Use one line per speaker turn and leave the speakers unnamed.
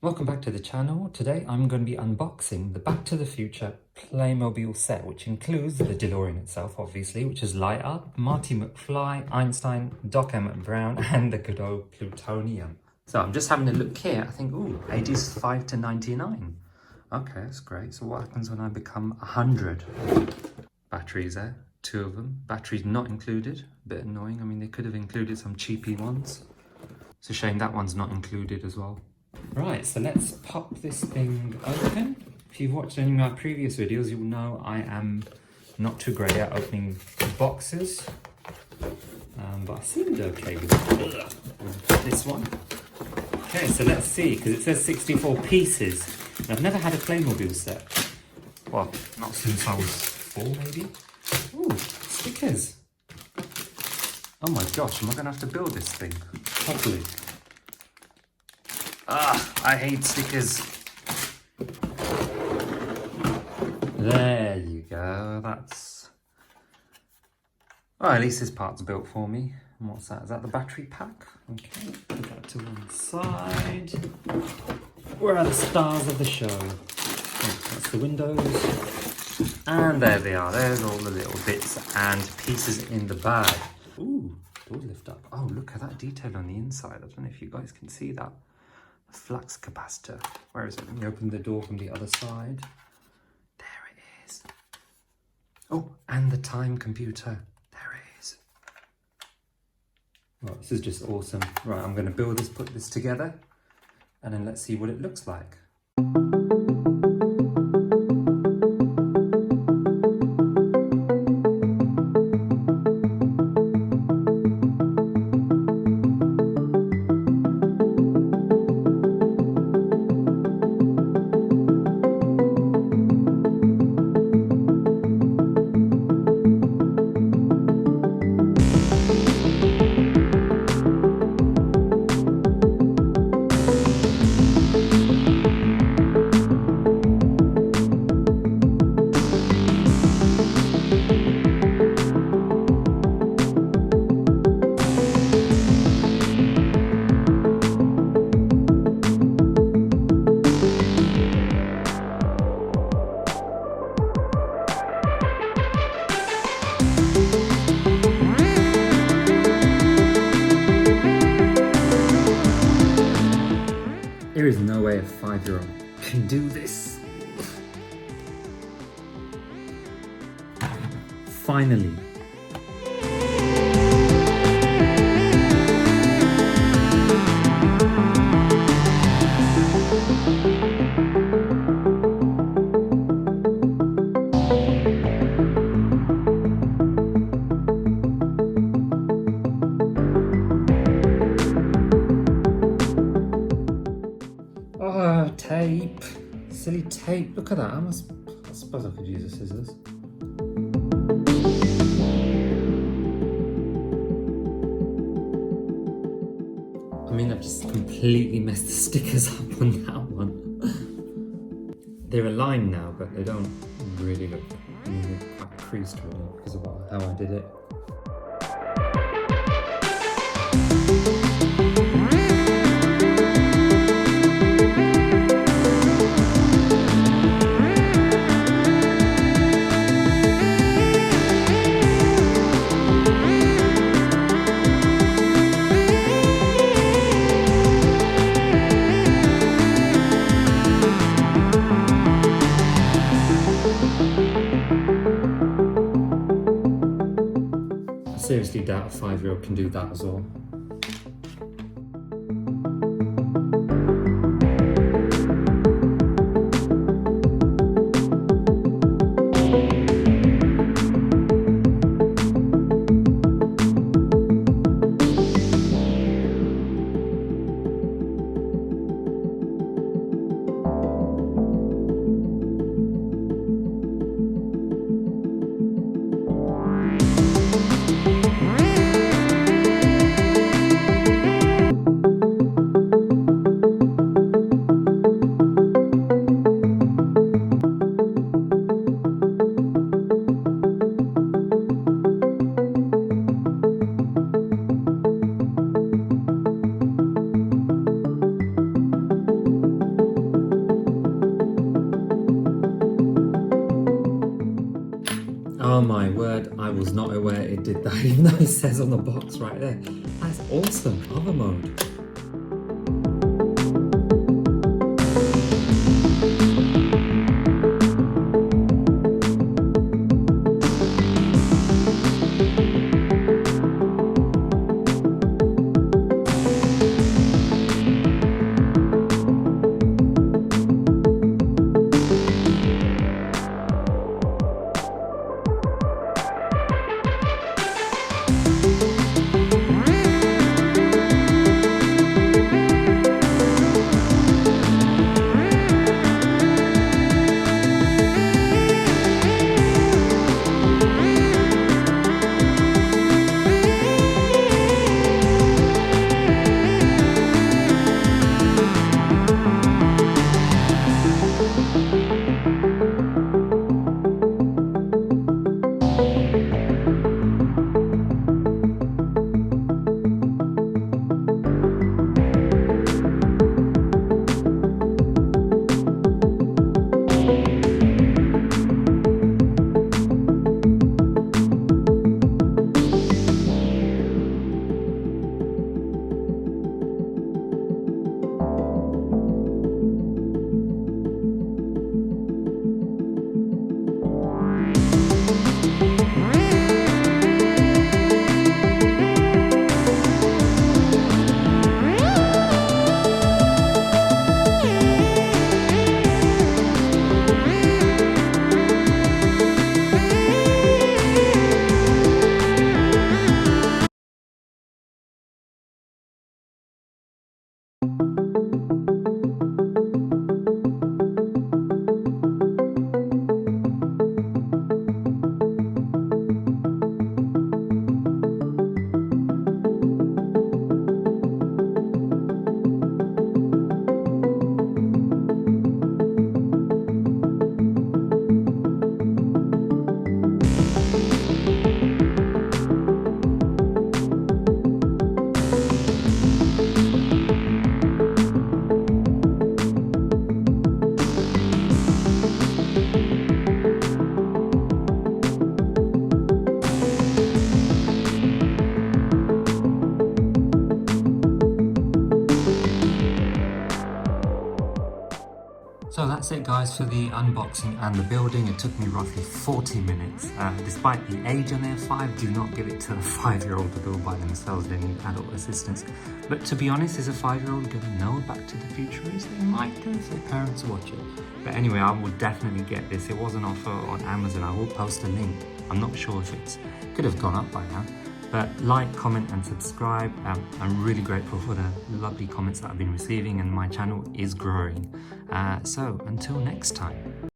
Welcome back to the channel. Today I'm going to be unboxing the Back to the Future Playmobil set, which includes the DeLorean itself, obviously, which is Light Up, Marty McFly, Einstein, Doc Emmett Brown, and the good old Plutonium. So I'm just having a look here. I think, ooh, ages 5 to 99. Okay, that's great. So what happens when I become 100? Batteries there, 2 of them. Batteries not included. A bit annoying. I mean, they could have included some cheapy ones. It's a shame that one's not included as well. Right, so let's pop this thing open. If you've watched any of my previous videos, you'll know I am not too great at opening boxes. But I seemed okay with this one. Okay, so let's see, because it says 64 pieces. And I've never had a Playmobil set. Well, not since I was 4, maybe. Ooh, stickers. Oh my gosh, am I going to have to build this thing properly? Ah, I hate stickers. There you go, that's... Well, at least this part's built for me. And what's that? Is that the battery pack? Okay, put that to one side. Where are the stars of the show? Oh, that's the windows. And there they are. There's all the little bits and pieces in the bag. Ooh, doors lift up. Oh, look at that detail on the inside. I don't know if you guys can see that. Flux capacitor. Where is it? Let me open the door from the other side. There it is. Oh, and the time computer. There it is. Well, this is just awesome. Right, I'm going to build this, put this together, and then let's see what it looks like. There is no way a 5-year-old can do this. Finally. Oh, tape. Silly tape. Look at that. I suppose I could use the scissors. I mean, I've just completely messed the stickers up on that one. They're aligned now, but they don't really look, they're quite creased really because of how I did it. I seriously doubt a 5-year-old can do that as well. Oh my word, I was not aware it did that, even though it says on the box right there. That's awesome, hover mode. So that's it guys for the unboxing and the building. It took me roughly 40 minutes. Despite the age on their 5, do not give it to a 5-year-old to build by themselves. They need adult assistance. But to be honest, is a 5-year-old going to know Back to the Future is? They might do if their parents watch it. But anyway, I will definitely get this. It was an offer on Amazon. I will post a link. I'm not sure if it's could have gone up by now. But like, comment and subscribe. I'm really grateful for the lovely comments that I've been receiving, and my channel is growing. So until next time.